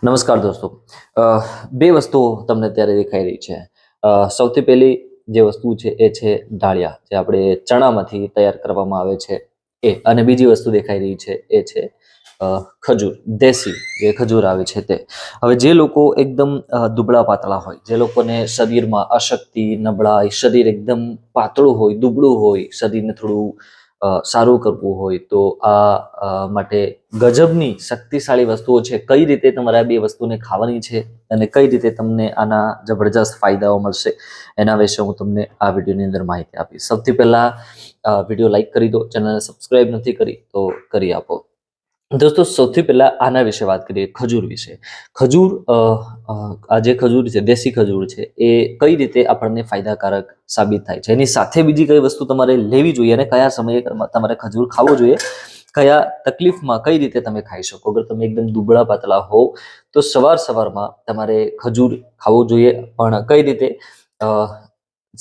નમસ્કાર દોસ્તો. બે વસ્તુઓ તમને ત્યારે દેખાઈ રહી છે. સૌથી પહેલી જે વસ્તુ છે એ છે ડાળિયા, જે આપણે ચણામાંથી તૈયાર કરવામાં આવે છે એ. અને બીજી વસ્તુ દેખાઈ રહી છે એ છે ખજૂર, દેશી જે ખજૂર આવે છે તે. હવે જે લોકો એકદમ દુબળા પાતળા હોય, જે લોકોને શરીરમાં અશક્તિ, નબળાઈ, શરીર એકદમ પાતળું હોય, દુબળું હોય, શરીરને થોડું સારું કરવું હોય તો આ માટે ગજબની શક્તિશાળી વસ્તુઓ છે. કઈ રીતે તમારે આ બે વસ્તુને ખાવાની છે અને કઈ રીતે તમને આના જબરજસ્ત ફાયદાઓ મળશે એના વિશે હું તમને આ વિડીયોની અંદર માહિતી આપીશ. સૌથી પહેલા વિડીયો લાઈક કરી દો, ચેનલને સબસ્ક્રાઇબ નથી કરી તો કરી આપો. દોસ્તો, સૌથી પહેલા આના વિશે વાત કરીએ, ખજૂર વિશે. ખજૂર આ જે ખજૂર છે, દેશી ખજૂર છે, એ કઈ રીતે આપણને ફાયદાકારક સાબિત થાય છે, એની સાથે બીજી કઈ વસ્તુ તમારે લેવી જોઈએ અને કયા સમયે તમારે ખજૂર ખાવો જોઈએ, કયા તકલીફમાં કઈ રીતે તમે ખાઈ શકો. અગર તમે એકદમ દુબળા પાતળા હોવ તો સવારમાં તમારે ખજૂર ખાવું જોઈએ. પણ કઈ રીતે?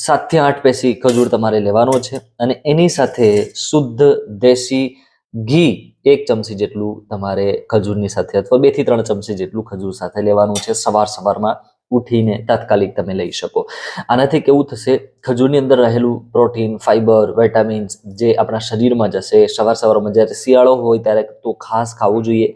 7 થી 8 પેસી ખજૂર તમારે લેવાનો છે અને એની સાથે શુદ્ધ દેશી ઘી 1 ચમચી જેટલું તમારે ખજૂરની સાથે, અથવા 2 થી 3 ચમચી જેટલું ખજૂર સાથે લેવાનું છે. સવારમાં ઉઠીને તાત્કાલિક તમે લઈ શકો. આનાથી કેવું થશે, ખજૂરની અંદર રહેલું પ્રોટીન, ફાઈબર, વિટામિન્સ જે આપણા શરીરમાં જશે. સવારમાં જ્યારે શિયાળો હોય ત્યારે તો ખાસ ખાવું જોઈએ.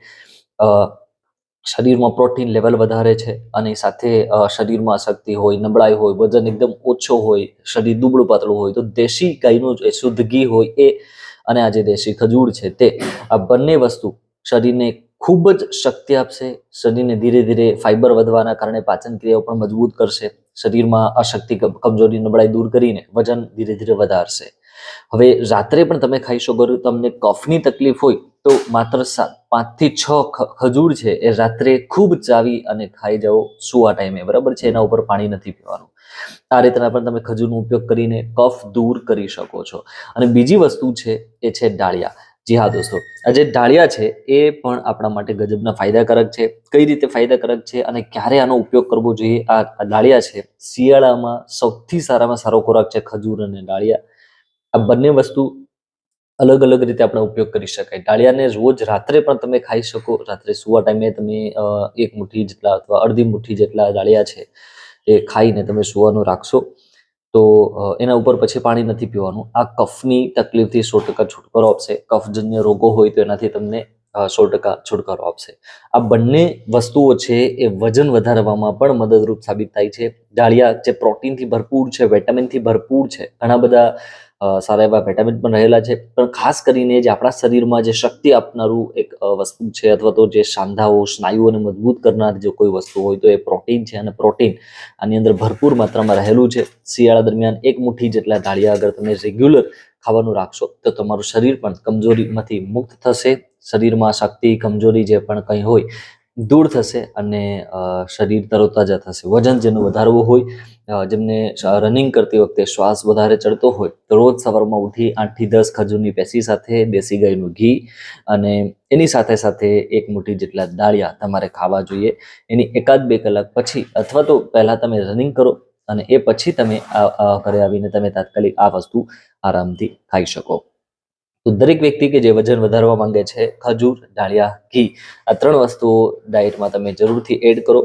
શરીરમાં પ્રોટીન લેવલ વધારે છે અને સાથે શરીરમાં અશક્તિ હોય, નબળાઈ હોય, વજન એકદમ ઓછો હોય, શરીર દુબળું પાતળું હોય તો દેશી ગાયનું જે શુદ્ધ ઘી હોય એ અને આ જે દેશી ખજૂર છે તે, આ બંને વસ્તુ શરીરને ખૂબ જ શક્તિ આપશે. શરીરને ધીરે ધીરે ફાઈબર વધવાના કારણે પાચન ક્રિયાઓ પણ મજબૂત કરશે. શરીરમાં અશક્તિ, કમજોરી, નબળાઈ દૂર કરીને વજન ધીરે ધીરે વધારશે. હવે રાત્રે પણ તમે ખાઈ શકો. તમને કફની તકલીફ હોય તો માત્ર 5 થી 6 ખજૂર છે એ રાત્રે ખૂબ ચાવી અને ખાઈ જાઓ સુવા ટાઈમે, બરાબર છે. એના ઉપર પાણી નથી પીવાનું. આ રીતના પણ તમે ખજૂરનો ઉપયોગ કરીને કફ દૂર કરી શકો છો. અને બીજી વસ્તુ છે એ છે ડાળિયા. જી હા દોસ્તો, આ જે ડાળિયા છે એ પણ આપણા માટે ગજબના ફાયદાકારક છે. કઈ રીતે ફાયદાકારક છે અને ક્યારે આનો ઉપયોગ કરવો જોઈએ? આ ડાળિયા છે શિયાળામાં સૌથી સારામાં સારો ખોરાક છે, ખજૂર અને ડાળિયા. આ બંને વસ્તુ અલગ અલગ રીતે આપણે ઉપયોગ કરી શકાય. ડાળિયાને રોજ રાત્રે પણ તમે ખાઈ શકો. રાત્રે સુવા ટાઈમે તમે 1 મુઠ્ઠી જેટલા અથવા અડધી મુઠ્ઠી જેટલા ડાળિયા છે એ ખાઈને તમે સુવાનું રાખશો તો એના ઉપર પછી પાણી નથી પીવાનું. આ કફની તકલીફથી 100% છુટકારો આપશે. કફજન્ય રોગો હોય તો એનાથી તમને 100% છુટકારો આપશે. આ બંને વસ્તુઓ છે એ વજન વધારવામાં પણ મદદરૂપ સાબિત થાય છે. ડાળિયા જે પ્રોટીનથી ભરપૂર છે, વિટામિનથી ભરપૂર છે, ઘણા બધા સારા એવા વિટામિન પણ રહેલા છે. પણ ખાસ કરીને જે આપણા શરીરમાં જે શક્તિ આપનારું એક વસ્તુ છે, અથવા તો જે સાંધાઓ, સ્નાયુઓને મજબૂત કરનાર જો કોઈ વસ્તુ હોય તો એ પ્રોટીન છે. અને પ્રોટીન આની અંદર ભરપૂર માત્રામાં રહેલું છે. શિયાળા દરમિયાન 1 મુઠ્ઠી જેટલા ડાળિયા અગર તમે રેગ્યુલર ખાવાનું રાખશો તો તમારું શરીર પણ કમજોરીમાંથી મુક્ત થશે. શરીરમાં શક્તિ, કમજોરી જે પણ કંઈ હોય દૂર થશે અને શરીર તરોતાજા થશે. વજન જેનું વધારવું હોય, જેમને રનિંગ કરતી વખતે શ્વાસ વધારે ચડતો હોય તો રોજ સવારમાં ઉઠી 8 થી 10 ખજૂરની પેસી સાથે દેશી ગાયનું ઘી અને એની સાથે સાથે 1 મુઠ્ઠી જેટલા ડાળિયા તમારે ખાવા જોઈએ. એની 1-2 કલાક પછી, અથવા તો પહેલા તમે રનિંગ કરો અને એ પછી તમે ઘરે આવીને તમે તાત્કાલિક આ વસ્તુ આરામથી ખાઈ શકો. તો દરેક વ્યક્તિ કે જે વજન વધારવા માંગે છે, ખજૂર, ડાળિયા, ઘી, આ 3 વસ્તુઓ ડાયટમાં તમે જરૂરથી એડ કરો.